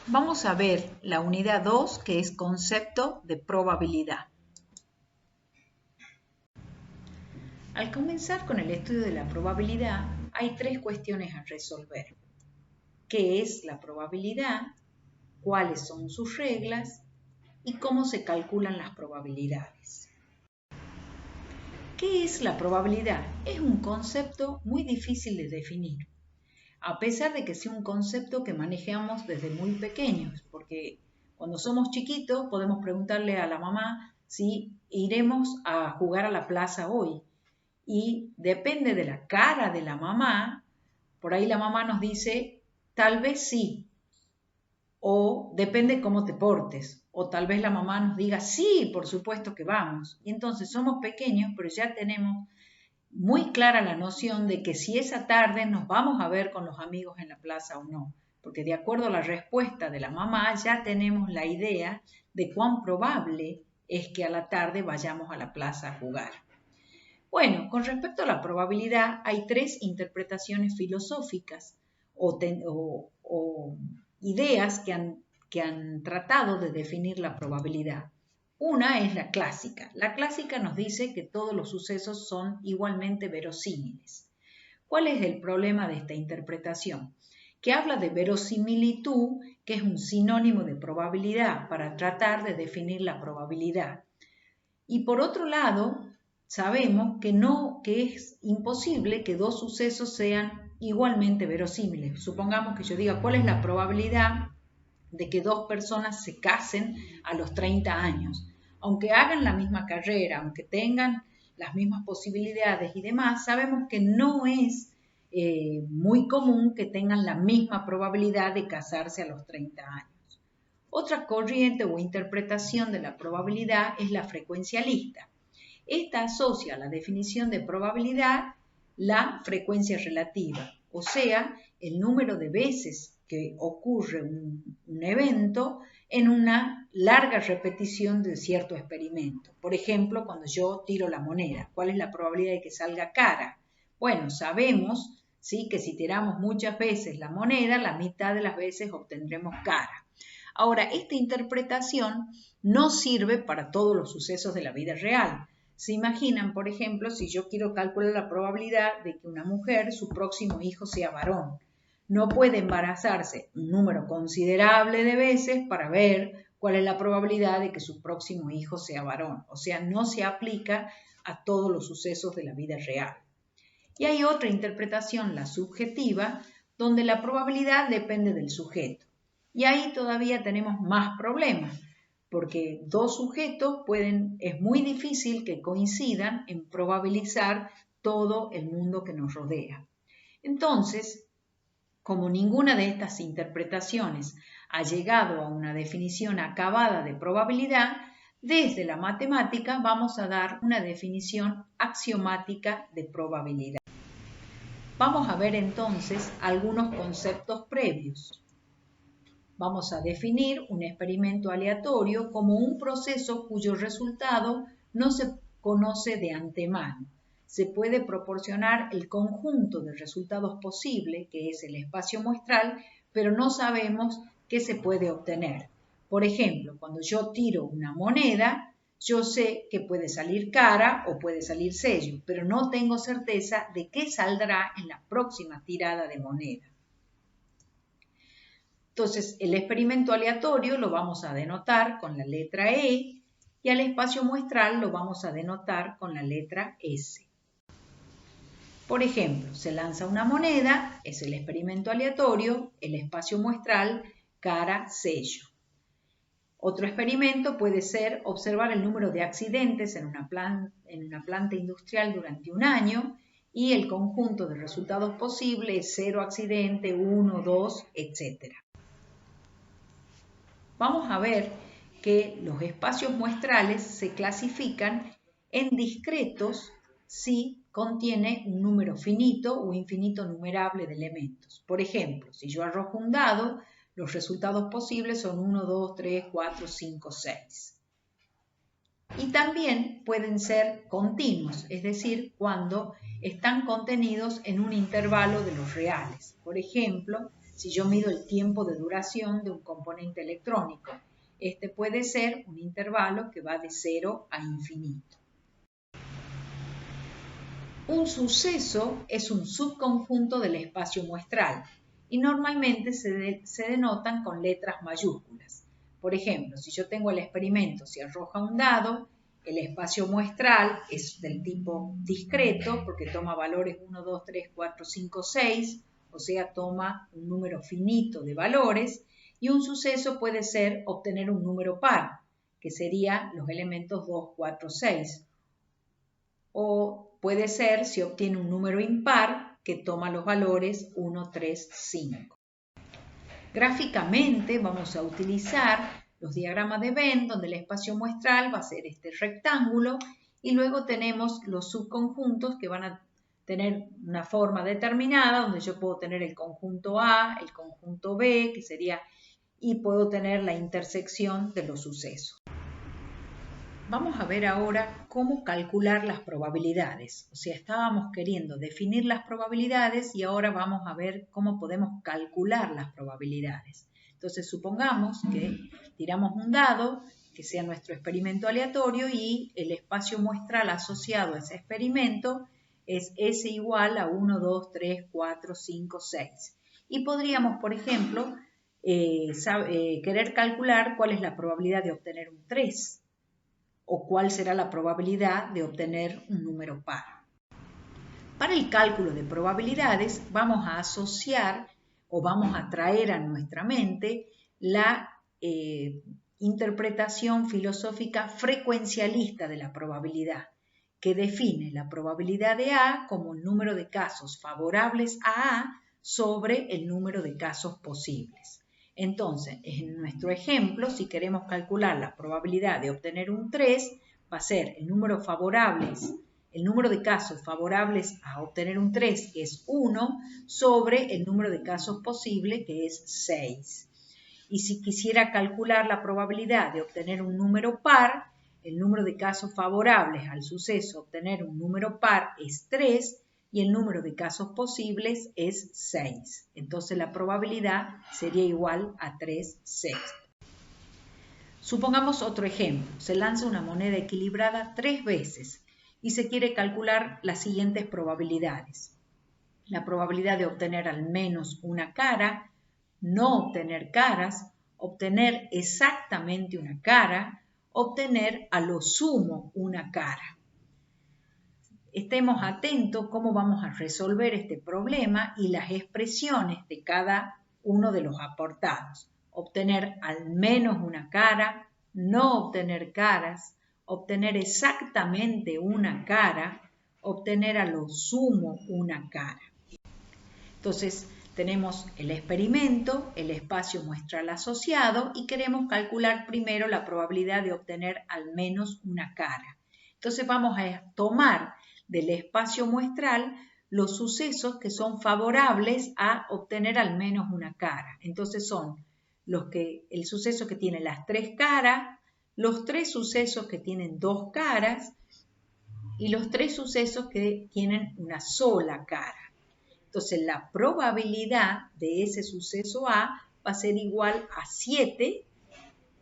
Vamos a ver la unidad 2, que es concepto de probabilidad. Al comenzar con el estudio de la probabilidad, hay tres cuestiones a resolver. ¿Qué es la probabilidad? ¿Cuáles son sus reglas? ¿Y cómo se calculan las probabilidades? ¿Qué es la probabilidad? Es un concepto muy difícil de definir, a pesar de que sea un concepto que manejamos desde muy pequeños, porque cuando somos chiquitos podemos preguntarle a la mamá si iremos a jugar a la plaza hoy. Y depende de la cara de la mamá, por ahí la mamá nos dice, tal vez sí, o depende cómo te portes, o tal vez la mamá nos diga, sí, por supuesto que vamos. Y entonces somos pequeños, pero ya tenemos muy clara la noción de que si esa tarde nos vamos a ver con los amigos en la plaza o no, porque de acuerdo a la respuesta de la mamá ya tenemos la idea de cuán probable es que a la tarde vayamos a la plaza a jugar. Bueno, con respecto a la probabilidad hay tres interpretaciones filosóficas o ideas que han tratado de definir la probabilidad. Una es la clásica. La clásica nos dice que todos los sucesos son igualmente verosímiles. ¿Cuál es el problema de esta interpretación? Que habla de verosimilitud, que es un sinónimo de probabilidad para tratar de definir la probabilidad. Y por otro lado, sabemos que es imposible que dos sucesos sean igualmente verosímiles. Supongamos que yo diga, ¿cuál es la probabilidad de que dos personas se casen a los 30 años? Aunque hagan la misma carrera, aunque tengan las mismas posibilidades y demás, sabemos que no es muy común que tengan la misma probabilidad de casarse a los 30 años. Otra corriente o interpretación de la probabilidad es la frecuencialista. Esta asocia a la definición de probabilidad la frecuencia relativa, o sea, el número de veces que ocurre un evento en una larga repetición de cierto experimento. Por ejemplo, cuando yo tiro la moneda, ¿cuál es la probabilidad de que salga cara? Bueno, sabemos, ¿sí?, que si tiramos muchas veces la moneda, la mitad de las veces obtendremos cara. Ahora, esta interpretación no sirve para todos los sucesos de la vida real. Se imaginan, por ejemplo, si yo quiero calcular la probabilidad de que una mujer, su próximo hijo sea varón. No puede embarazarse un número considerable de veces para ver cuál es la probabilidad de que su próximo hijo sea varón. O sea, no se aplica a todos los sucesos de la vida real. Y hay otra interpretación, la subjetiva, donde la probabilidad depende del sujeto. Y ahí todavía tenemos más problemas, porque dos sujetos es muy difícil que coincidan en probabilizar todo el mundo que nos rodea. Entonces, como ninguna de estas interpretaciones ha llegado a una definición acabada de probabilidad, desde la matemática vamos a dar una definición axiomática de probabilidad. Vamos a ver entonces algunos conceptos previos. Vamos a definir un experimento aleatorio como un proceso cuyo resultado no se conoce de antemano. Se puede proporcionar el conjunto de resultados posible, que es el espacio muestral, pero no sabemos qué se puede obtener. Por ejemplo, cuando yo tiro una moneda, yo sé que puede salir cara o puede salir sello, pero no tengo certeza de qué saldrá en la próxima tirada de moneda. Entonces, el experimento aleatorio lo vamos a denotar con la letra E y al espacio muestral lo vamos a denotar con la letra S. Por ejemplo, se lanza una moneda, es el experimento aleatorio, el espacio muestral, cara, sello. Otro experimento puede ser observar el número de accidentes en una planta industrial durante un año y el conjunto de resultados posibles, 0 accidente, 1, 2, etc. Vamos a ver que los espacios muestrales se clasifican en discretos si contiene un número finito o infinito numerable de elementos. Por ejemplo, si yo arrojo un dado, los resultados posibles son 1, 2, 3, 4, 5, 6. Y también pueden ser continuos, es decir, cuando están contenidos en un intervalo de los reales. Por ejemplo, si yo mido el tiempo de duración de un componente electrónico. Este puede ser un intervalo que va de 0 a infinito. Un suceso es un subconjunto del espacio muestral y normalmente se denotan con letras mayúsculas. Por ejemplo, si yo tengo el experimento, si arroja un dado, el espacio muestral es del tipo discreto porque toma valores 1, 2, 3, 4, 5, 6, o sea, toma un número finito de valores, y un suceso puede ser obtener un número par, que serían los elementos 2, 4, 6, o puede ser si obtiene un número impar que toma los valores 1, 3, 5. Gráficamente vamos a utilizar los diagramas de Venn, donde el espacio muestral va a ser este rectángulo y luego tenemos los subconjuntos que van a tener una forma determinada, donde yo puedo tener el conjunto A, el conjunto B, que sería, y puedo tener la intersección de los sucesos. Vamos a ver ahora cómo calcular las probabilidades. O sea, estábamos queriendo definir las probabilidades y ahora vamos a ver cómo podemos calcular las probabilidades. Entonces, supongamos que tiramos un dado, que sea nuestro experimento aleatorio, y el espacio muestral asociado a ese experimento es S igual a 1, 2, 3, 4, 5, 6. Y podríamos, por ejemplo, querer calcular cuál es la probabilidad de obtener un 3. O cuál será la probabilidad de obtener un número par. Para el cálculo de probabilidades vamos a asociar o vamos a traer a nuestra mente la interpretación filosófica frecuencialista de la probabilidad, que define la probabilidad de A como el número de casos favorables a A sobre el número de casos posibles. Entonces, en nuestro ejemplo, si queremos calcular la probabilidad de obtener un 3, va a ser el número de casos favorables a obtener un 3, que es 1, sobre el número de casos posibles, que es 6. Y si quisiera calcular la probabilidad de obtener un número par, el número de casos favorables al suceso obtener un número par es 3, y el número de casos posibles es 6. Entonces la probabilidad sería igual a 3 sextos. Supongamos otro ejemplo. Se lanza una moneda equilibrada 3 veces y se quiere calcular las siguientes probabilidades. La probabilidad de obtener al menos una cara, no obtener caras, obtener exactamente una cara, obtener a lo sumo una cara. Estemos atentos cómo vamos a resolver este problema y las expresiones de cada uno de los aportados. Obtener al menos una cara, no obtener caras, obtener exactamente una cara, obtener a lo sumo una cara. Entonces, tenemos el experimento, el espacio muestral asociado y queremos calcular primero la probabilidad de obtener al menos una cara. Entonces, vamos a tomar del espacio muestral los sucesos que son favorables a obtener al menos una cara. Entonces son el suceso que tiene las 3 caras, los 3 sucesos que tienen 2 caras y los 3 sucesos que tienen una sola cara. Entonces la probabilidad de ese suceso A va a ser igual a 7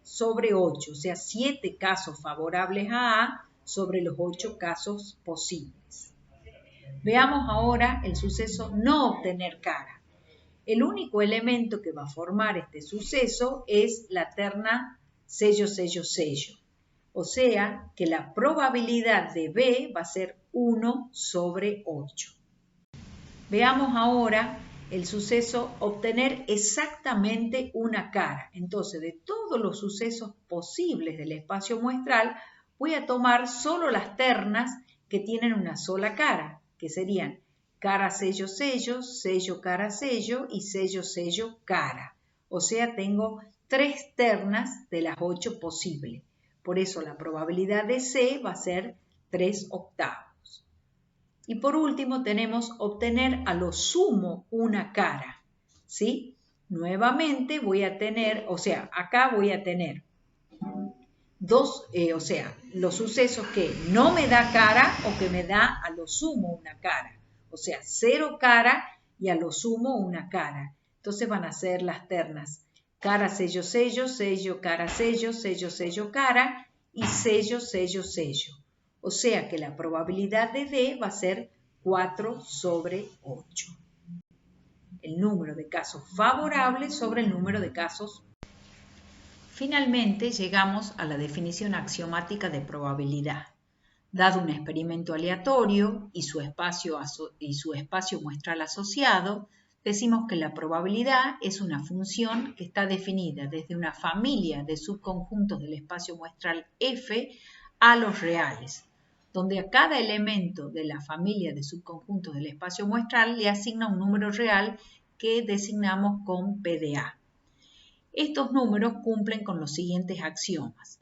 sobre 8, o sea, 7 casos favorables a A sobre los 8 casos posibles. Veamos ahora el suceso no obtener cara. El único elemento que va a formar este suceso es la terna sello, sello, sello. O sea que la probabilidad de B va a ser 1 sobre 8. Veamos ahora el suceso obtener exactamente una cara. Entonces, de todos los sucesos posibles del espacio muestral, voy a tomar solo las ternas que tienen una sola cara, que serían cara, sello, sello, sello, cara, sello y sello, sello, cara. O sea, tengo 3 ternas de las 8 posibles. Por eso la probabilidad de C va a ser 3 octavos. Y por último tenemos obtener a lo sumo una cara, ¿sí? Nuevamente voy a tener, acá voy a tener los sucesos que no me da cara o que me da a lo sumo una cara. O sea, 0 cara y a lo sumo una cara. Entonces van a ser las ternas cara, sello, sello, sello, cara, sello, sello, sello, cara y sello, sello, sello. O sea que la probabilidad de D va a ser 4 sobre 8. El número de casos favorables sobre el número de casos. Finalmente llegamos a la definición axiomática de probabilidad. Dado un experimento aleatorio y su espacio muestral asociado, decimos que la probabilidad es una función que está definida desde una familia de subconjuntos del espacio muestral F a los reales, donde a cada elemento de la familia de subconjuntos del espacio muestral le asigna un número real que designamos con PDA. Estos números cumplen con los siguientes axiomas.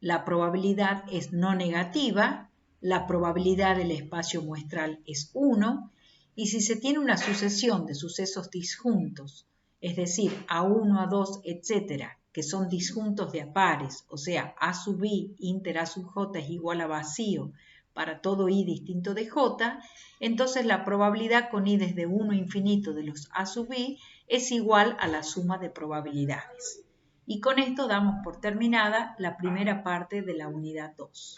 La probabilidad es no negativa, la probabilidad del espacio muestral es 1, y si se tiene una sucesión de sucesos disjuntos, es decir, A1, A2, etc., que son disjuntos de a pares, o sea, A sub I inter A sub J es igual a vacío para todo I distinto de J, entonces la probabilidad con I desde 1 infinito de los A sub I es igual a la suma de probabilidades. Y con esto damos por terminada la primera parte de la unidad 2.